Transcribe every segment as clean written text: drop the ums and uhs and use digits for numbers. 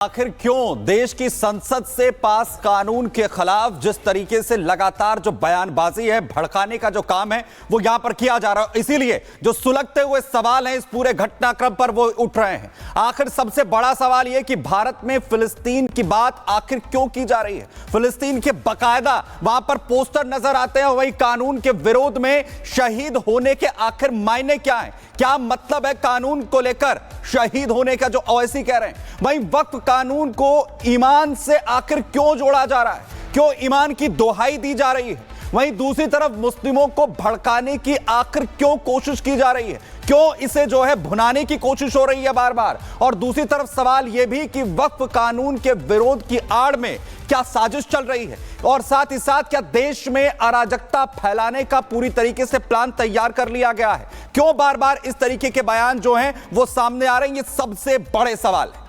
आखिर क्यों देश की संसद से पास कानून के खिलाफ जिस तरीके से लगातार जो बयानबाजी है, भड़काने का जो काम है वो यहां पर किया जा रहा है। इसीलिए जो सुलगते हुए सवाल हैं इस पूरे घटनाक्रम पर वो उठ रहे हैं। आखिर सबसे बड़ा सवाल यह कि भारत में फिलिस्तीन की बात आखिर क्यों की जा रही है। फिलिस्तीन के बाकायदा वहां पर पोस्टर नजर आते हैं, वही कानून के विरोध में शहीद होने के आखिर मायने क्या है, क्या मतलब है कानून को लेकर शहीद होने का, जो ओवैसी कह रहे हैं। वहीं वक्फ कानून को ईमान से आखिर क्यों जोड़ा जा रहा है, क्यों ईमान की दोहाई दी जा रही है। वहीं दूसरी तरफ मुस्लिमों को भड़काने की आखिर क्यों कोशिश की जा रही है, क्यों इसे जो है भुनाने की कोशिश हो रही है बार बार। और दूसरी तरफ सवाल यह भी कि वक्फ कानून के विरोध की आड़ में क्या साजिश चल रही है, और साथ ही साथ क्या देश में अराजकता फैलाने का पूरी तरीके से प्लान तैयार कर लिया गया है। क्यों बार बार इस तरीके के बयान जो हैं वो सामने आ रहे हैं, ये सबसे बड़े सवाल है।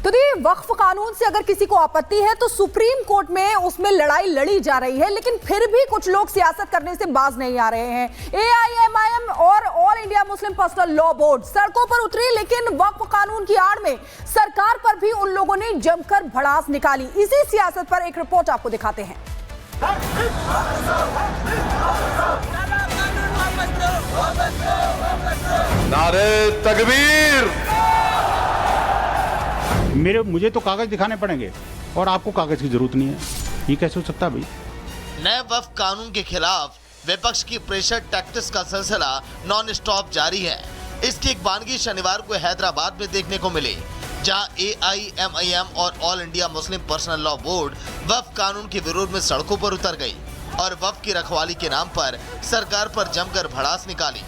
तो देखिए, वक्फ कानून से अगर किसी को आपत्ति है तो सुप्रीम कोर्ट में उसमें लड़ाई लड़ी जा रही है, लेकिन फिर भी कुछ लोग सियासत करने से बाज नहीं आ रहे हैं। AIMIM और All India Muslim Personal Law board सड़कों पर उतरी, लेकिन वक्फ कानून की आड़ में सरकार पर भी उन लोगों ने जमकर भड़ास निकाली। इसी सियासत पर एक रिपोर्ट आपको दिखाते हैं। नारे तकबीर। मुझे तो कागज दिखाने पड़ेंगे और आपको कागज की जरूरत नहीं है, ये कैसे हो सकता है भाई। नए वक्फ कानून के खिलाफ विपक्ष की प्रेशर टैक्टिक्स का सिलसिला नॉन स्टॉप जारी है। इसकी एक बानगी शनिवार को हैदराबाद में देखने को मिली, जहां AIMIM और All India Muslim Personal Law Board वक्फ कानून के विरोध में सड़कों पर उतर गई और वक्फ की रखवाली के नाम पर सरकार पर जमकर भड़ास निकाली।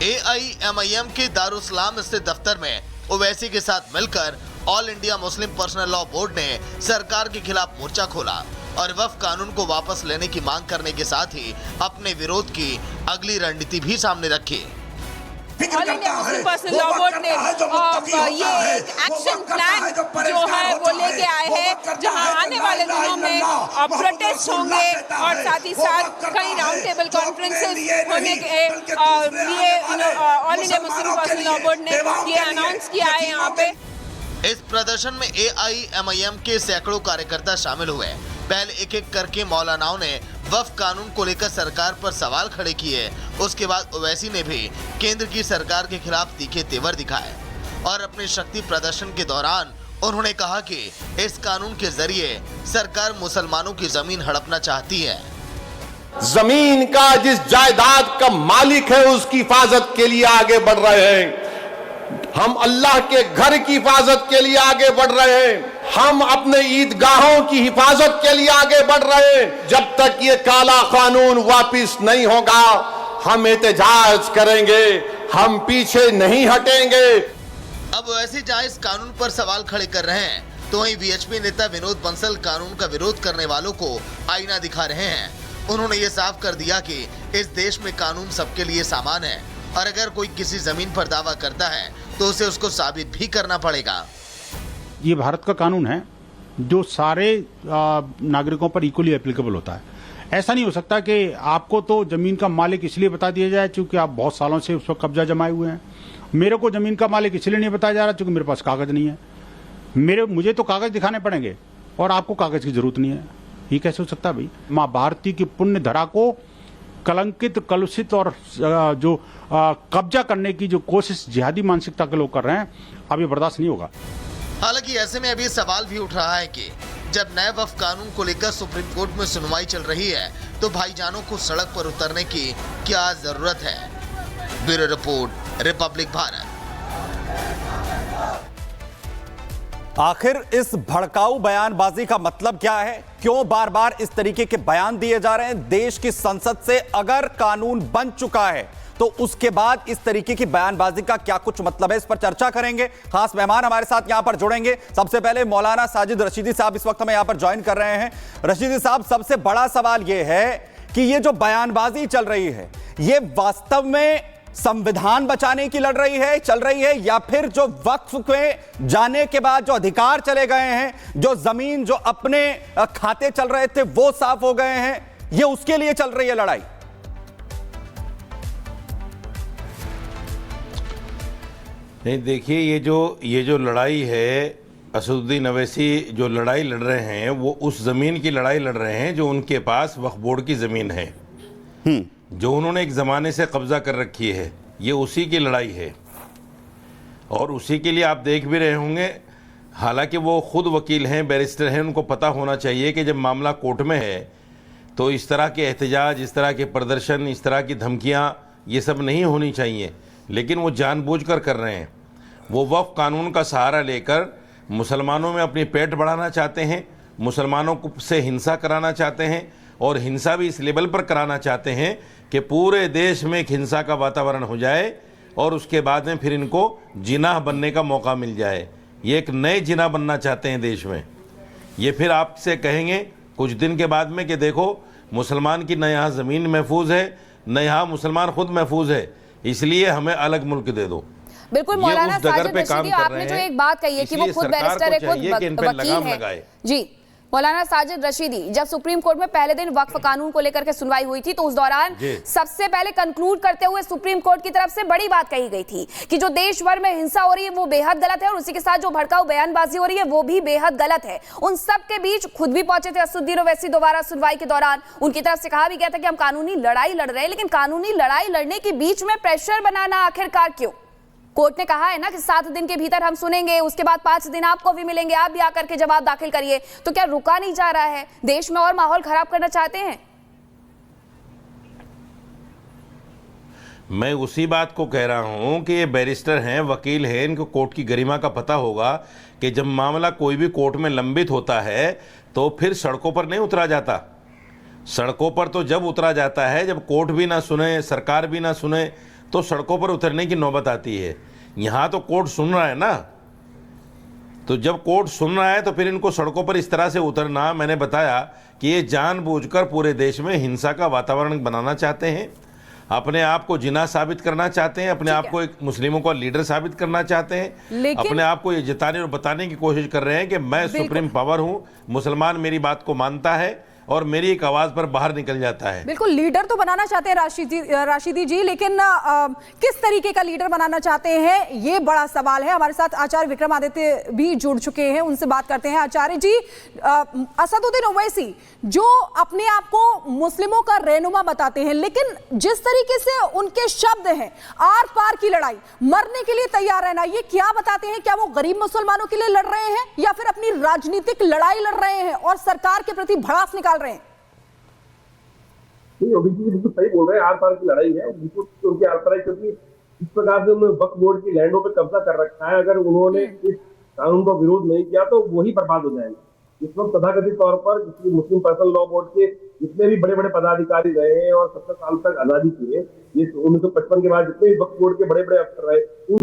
AIMIM के दारुस्सलाम स्थित दफ्तर में ओवैसी के साथ मिलकर all India Muslim Personal Law board ने सरकार के खिलाफ मोर्चा खोला और वक्फ कानून को वापस लेने की मांग करने के साथ ही अपने विरोध की अगली रणनीति भी सामने रखी। All India Muslim Personal Law board ने ये एक एक्शन प्लान जो है वो लेके आए हैं, जहां आने वाले दिनों में प्रोटेस्ट होंगे और साथ ही साथ कई राउंड टेबल कॉन्फ्रेंसेस होने के लिए all India Muslim Personal Law board ने ये अनाउंस किया है। यहाँ पे इस प्रदर्शन में AIMIM के सैकड़ों कार्यकर्ता शामिल हुए। पहले एक एक करके मौलानाओं ने वक्फ कानून को लेकर सरकार पर सवाल खड़े किए। उसके बाद ओवैसी ने भी केंद्र की सरकार के खिलाफ तीखे तेवर दिखाए और अपने शक्ति प्रदर्शन के दौरान उन्होंने कहा कि इस कानून के जरिए सरकार मुसलमानों की जमीन हड़पना चाहती है। जमीन का जिस जायदाद का मालिक है उसकी हिफाजत के लिए आगे बढ़ रहे हैं। हम अल्लाह के घर की हिफाजत के लिए आगे बढ़ रहे हैं। हम अपने ईदगाहों की हिफाजत के लिए आगे बढ़ रहे हैं। जब तक ये काला कानून वापिस नहीं होगा हम एहतजाज करेंगे, हम पीछे नहीं हटेंगे। अब वैसे जहां इस कानून पर सवाल खड़े कर रहे हैं, तो वहीं VHP नेता विनोद बंसल कानून का विरोध करने वालों को आईना दिखा रहे हैं। उन्होंने ये साफ कर दिया कि इस देश में कानून सबके लिए समान है और अगर कोई किसी जमीन पर दावा करता है तो उसे उसको साबित भी करना पड़ेगा। ये भारत का कानून है जो सारे नागरिकों पर इक्वली एप्लीकेबल होता है। ऐसा नहीं हो सकता कि आपको तो जमीन का मालिक इसलिए बता दिया जाए क्योंकि आप बहुत सालों से उस पर कब्जा जमाए हुए हैं, मेरे को जमीन का मालिक इसलिए नहीं बताया जा रहा क्योंकि मेरे पास कागज नहीं है। मुझे तो कागज दिखाने पड़ेंगे और आपको कागज की जरूरत नहीं है, ये कैसे हो सकता है भाई। माँ भारती की पुण्य धरा को कलंकित, कलुषित और जो कब्जा करने की जो कोशिश जिहादी मानसिकता के लोग कर रहे हैं, अब ये बर्दाश्त नहीं होगा। हालांकि ऐसे में अभी सवाल भी उठ रहा है कि जब नए वक्फ कानून को लेकर सुप्रीम कोर्ट में सुनवाई चल रही है तो भाईजानों को सड़क पर उतरने की क्या जरूरत है। Bureau report, Republic Bharat. आखिर इस भड़काऊ बयानबाजी का मतलब क्या है, क्यों बार बार इस तरीके के बयान दिए जा रहे हैं। देश की संसद से अगर कानून बन चुका है तो उसके बाद इस तरीके की बयानबाजी का क्या कुछ मतलब है, इस पर चर्चा करेंगे। खास मेहमान हमारे साथ यहां पर जुड़ेंगे। सबसे पहले मौलाना साजिद रशीदी साहब इस वक्त हमें यहां पर ज्वाइन कर रहे हैं। रशीदी साहब, सबसे बड़ा सवाल यह है कि ये जो बयानबाजी चल रही है ये वास्तव में संविधान बचाने की चल रही है या फिर जो वक्फ में जाने के बाद जो अधिकार चले गए हैं, जो जमीन जो अपने खाते चल रहे थे वो साफ हो गए हैं, ये उसके लिए चल रही है लड़ाई? नहीं, देखिए ये जो लड़ाई है, असदुद्दीन अवैसी जो लड़ाई लड़ रहे हैं वो उस ज़मीन की लड़ाई लड़ रहे हैं जो उनके पास वक्फ बोर्ड की ज़मीन है, जो उन्होंने एक ज़माने से कब्ज़ा कर रखी है। ये उसी की लड़ाई है और उसी के लिए आप देख भी रहे होंगे, हालांकि वो खुद वकील हैं, बैरिस्टर हैं, उनको पता होना चाहिए कि जब मामला कोर्ट में है तो इस तरह के एहतजाज, इस तरह के प्रदर्शन, इस तरह की धमकियाँ, ये सब नहीं होनी चाहिए। लेकिन वो जानबूझकर कर रहे हैं। वो वक्फ कानून का सहारा लेकर मुसलमानों में अपनी पेट बढ़ाना चाहते हैं, मुसलमानों से हिंसा कराना चाहते हैं और हिंसा भी इस लेवल पर कराना चाहते हैं कि पूरे देश में एक हिंसा का वातावरण हो जाए और उसके बाद में फिर इनको जिनाह बनने का मौका मिल जाए। ये एक नए जिना बनना चाहते हैं देश में। ये फिर आपसे कहेंगे कुछ दिन के बाद में कि देखो मुसलमान की न यहाँ ज़मीन महफूज है, न यहाँ मुसलमान खुद महफूज है, इसलिए हमें अलग मुल्क दे दो। बिल्कुल मौलाना साजिद रशीदी, आपने जो एक बात कही है कि वो खुद बैरिस्टर है, खुद वकील है। जी मौलाना साजिद रशीदी, जब सुप्रीम कोर्ट में पहले दिन वक्फ कानून को लेकर के सुनवाई हुई थी तो उस दौरान सबसे पहले कंक्लूड करते हुए सुप्रीम कोर्ट की तरफ से बड़ी बात कही गई थी कि जो देश भर में हिंसा हो रही है वो बेहद गलत है और उसी के साथ जो भड़काऊ बयानबाजी हो रही है वो भी बेहद गलत है। उन सब के बीच खुद भी पहुंचे थे असदुद्दीन ओवैसी दोबारा सुनवाई के दौरान। उनकी तरफ से कहा भी गया था कि हम कानूनी लड़ाई लड़ रहे हैं, लेकिन कानूनी लड़ाई लड़ने के बीच में प्रेशर बनाना आखिरकार क्यों? कोर्ट ने कहा है ना कि 7 दिन के भीतर हम सुनेंगे, उसके बाद 5 दिन आपको भी मिलेंगे, आप भी आकर के जवाब दाखिल करिए। तो क्या रुका नहीं जा रहा है? देश में और माहौल खराब करना चाहते हैं? मैं उसी बात को कह रहा हूं कि ये बैरिस्टर हैं, वकील हैं, इनको कोर्ट की गरिमा का पता होगा कि जब मामला कोई भी कोर्ट में लंबित होता है तो फिर सड़कों पर नहीं उतरा जाता। सड़कों पर तो जब उतरा जाता है जब कोर्ट भी ना सुने, सरकार भी ना सुने, तो सड़कों पर उतरने की नौबत आती है। यहाँ तो कोर्ट सुन रहा है ना, तो जब कोर्ट सुन रहा है तो फिर इनको सड़कों पर इस तरह से उतरना, मैंने बताया कि ये जानबूझकर पूरे देश में हिंसा का वातावरण बनाना चाहते हैं, अपने आप को जिना साबित करना चाहते हैं, अपने आप को एक मुस्लिमों का लीडर साबित करना चाहते हैं, अपने आप को ये जिताने और बताने की कोशिश कर रहे हैं कि मैं सुप्रीम पावर हूं, मुसलमान मेरी बात को मानता है और मेरी एक आवाज पर बाहर निकल जाता है। बिल्कुल लीडर तो बनाना चाहते हैं राशिदी जी, लेकिन किस तरीके का लीडर बनाना चाहते हैं ये बड़ा सवाल है। हमारे साथ आचार्य विक्रमादित्य भी जुड़ चुके हैं, उनसे बात करते हैं। आचार्य जी, असदुद्दीन ओवैसी जो अपने आप को मुस्लिमों का रहनुमा बताते हैं, लेकिन जिस तरीके से उनके शब्द हैं, आर पार की लड़ाई, मरने के लिए तैयार रहना, ये क्या बताते हैं? क्या वो गरीब मुसलमानों के लिए लड़ रहे हैं या फिर अपनी राजनीतिक लड़ाई लड़ रहे हैं और सरकार के प्रति भड़ास निकाल रहे हैं? बिल्कुल सही बोल रहे हैं, आर पार की लड़ाई है, बिल्कुल उनकी आर पार है, क्योंकि इस प्रकार से उन्होंने वक्फ बोर्ड की लैंडों पे कब्जा कर रखा है। अगर उन्होंने इस कानून का विरोध नहीं किया तो वही बर्बाद हो जाएंगे। इस वक्त तथाकथित तौर पर मुस्लिम पर्सनल लॉ बोर्ड के जितने भी बड़े बड़े पदाधिकारी रहे हैं और 70 साल तक आजादी की है, ये 1955 के बाद जितने भी वक्फ बोर्ड के बड़े बड़े अफसर रहे,